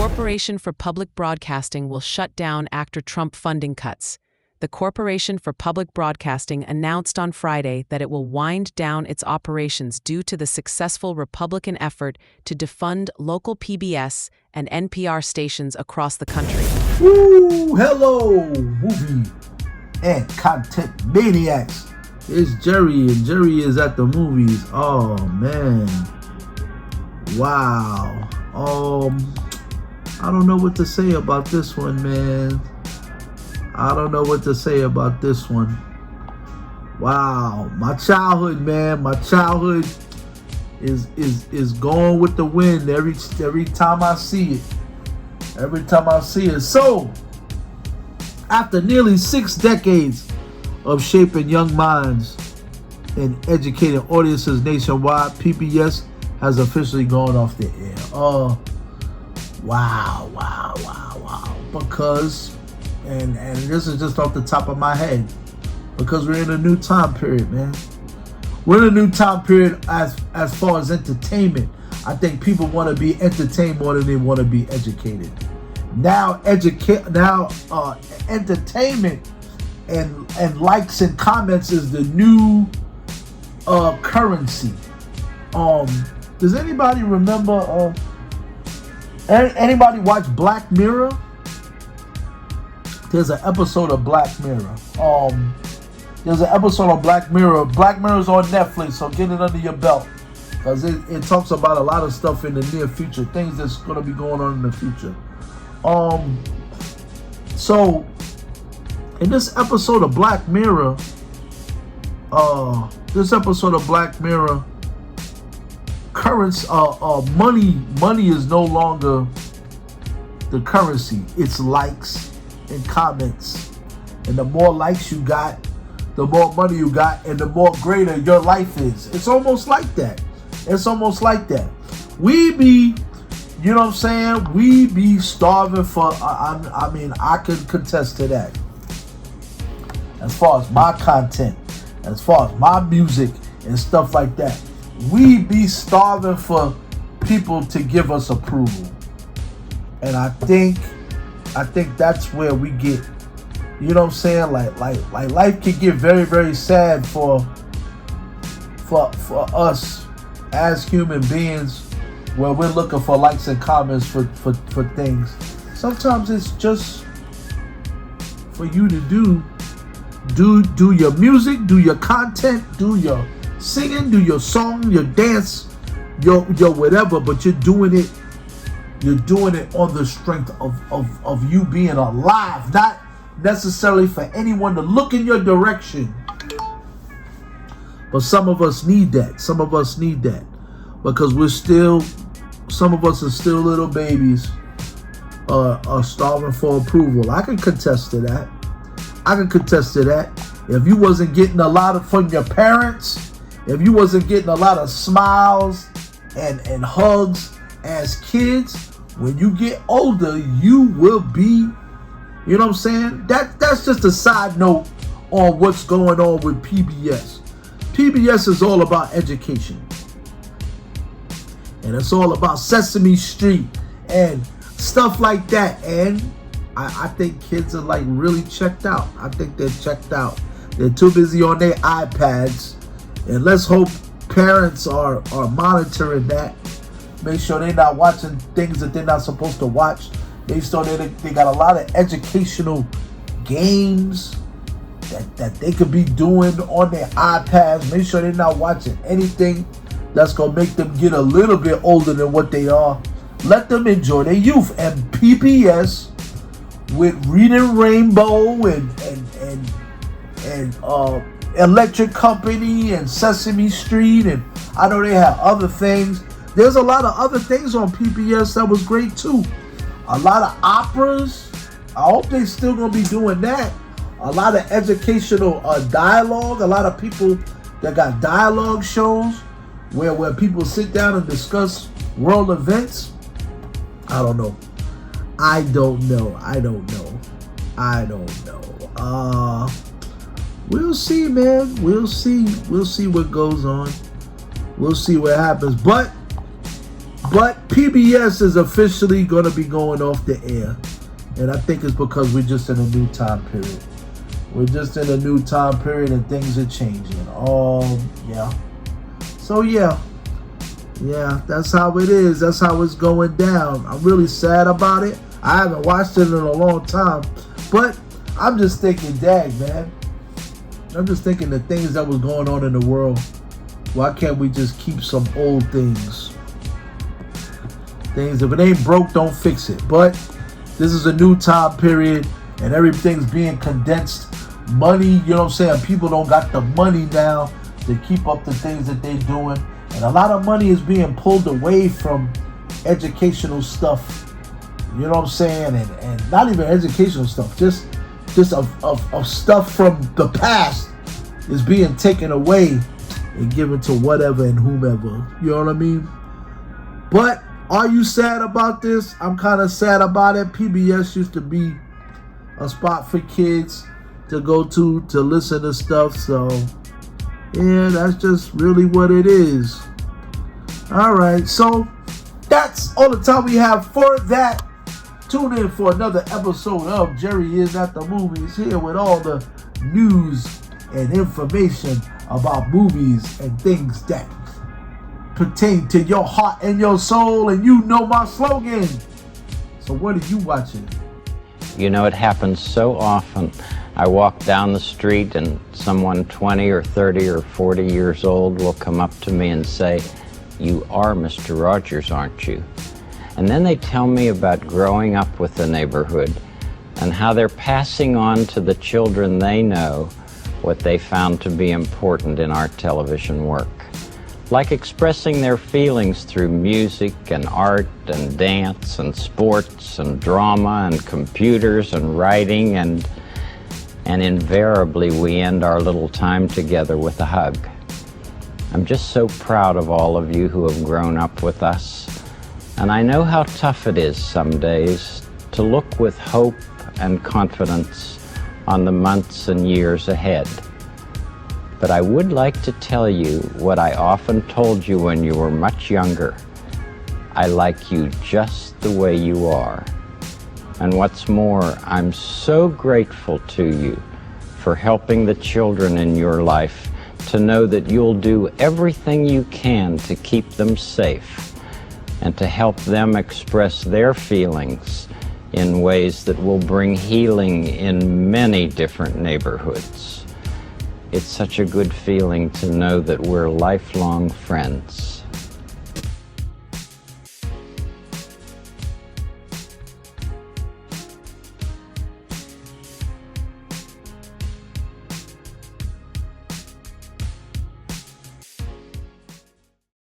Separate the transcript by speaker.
Speaker 1: Corporation for Public Broadcasting will shut down after Trump funding cuts. The Corporation for Public Broadcasting announced on Friday that it will wind down its operations due to the successful Republican effort to defund local PBS and NPR stations across the country.
Speaker 2: Woo! Hello, movie and content maniacs. It's Jerry, and Jerry is at the movies. Oh, man. Wow. I don't know what to say about this one, man. I don't know what to say about this one. Wow, my childhood, man. My childhood is going with the wind every time I see it. Every time I see it. So, after nearly 6 decades of shaping young minds and educating audiences nationwide, PBS has officially gone off the air. Wow. Because, and this is just off the top of my head, because we're in a new time period, man. We're in a new time period as far as entertainment. I think people want to be entertained more than they want to be educated. Now, entertainment and likes and comments is the new currency. Does anybody remember? Anybody watch Black Mirror? There's an episode of Black Mirror. There's an episode of Black Mirror. Black Mirror's on Netflix, so get it under your belt, because it talks about a lot of stuff in the near future, things that's going to be going on in the future. So in this episode of Black Mirror, money is no longer the currency. It's likes and comments, and the more likes you got, the more money you got, and the more greater your life is. It's almost like that. We be, you know what I'm saying, we be starving for, I mean, I can contest to that. As far as my content, as far as my music and stuff like that, we be starving for people to give us approval. And I think that's where we get, you know what I'm saying, like life can get very, very sad for us as human beings, where we're looking for likes and comments for things. Sometimes it's just for you to do your music, do your content, do your singing, do your song, your dance, your whatever, but you're doing it on the strength of you being alive, not necessarily for anyone to look in your direction. But some of us need that because some of us are still little babies, are starving for approval. I can contest to that. If you wasn't getting a lot from your parents, if you wasn't getting a lot of smiles and hugs as kids, when you get older, you will be, you know what I'm saying? That's just a side note on what's going on with PBS. PBS is all about education. And it's all about Sesame Street and stuff like that. And I think kids are like really checked out. I think they're checked out. They're too busy on their iPads. And let's hope parents are monitoring that. Make sure they're not watching things that they're not supposed to watch. Make sure they got a lot of educational games that they could be doing on their iPads. Make sure they're not watching anything that's going to make them get a little bit older than what they are. Let them enjoy their youth. And PBS, with Reading Rainbow and Electric Company and Sesame Street, and I know they have other things. There's a lot of other things on PBS that was great too. A lot of operas. I hope they still gonna be doing that. A lot of educational dialogue. A lot of people that got dialogue shows where people sit down and discuss world events. I don't know. We'll see, man. We'll see what goes on. We'll see what happens. But But PBS is officially going to be going off the air. And I think it's because we're just in a new time period. We're just in a new time period and things are changing. Oh, yeah. So, yeah. Yeah, that's how it is. That's how it's going down. I'm really sad about it. I haven't watched it in a long time. But I'm just thinking, dang, man. I'm just thinking the things that was going on in the world. Why can't we just keep some old things? Things, if it ain't broke, don't fix it. But this is a new time period and everything's being condensed. Money, you know what I'm saying? People don't got the money now to keep up the things that they're doing. And a lot of money is being pulled away from educational stuff. You know what I'm saying? And not even educational stuff. Just of stuff from the past is being taken away and given to whatever and whomever. You know what I mean? But are you sad about this? I'm kind of sad about it. PBS used to be a spot for kids to go to listen to stuff. So, yeah, that's just really what it is. All right, so that's all the time we have for that. Tune in for another episode of Jerry Is at the Movies, here with all the news and information about movies and things that pertain to your heart and your soul. And you know my slogan. So what are you watching?
Speaker 3: You know, it happens so often. I walk down the street and someone 20 or 30 or 40 years old will come up to me and say, "You are Mr. Rogers, aren't you?" And then they tell me about growing up with the neighborhood and how they're passing on to the children they know what they found to be important in our television work. Like expressing their feelings through music and art and dance and sports and drama and computers and writing, and invariably we end our little time together with a hug. I'm just so proud of all of you who have grown up with us. And I know how tough it is some days to look with hope and confidence on the months and years ahead. But I would like to tell you what I often told you when you were much younger. I like you just the way you are. And what's more, I'm so grateful to you for helping the children in your life to know that you'll do everything you can to keep them safe and to help them express their feelings in ways that will bring healing in many different neighborhoods. It's such a good feeling to know that we're lifelong friends.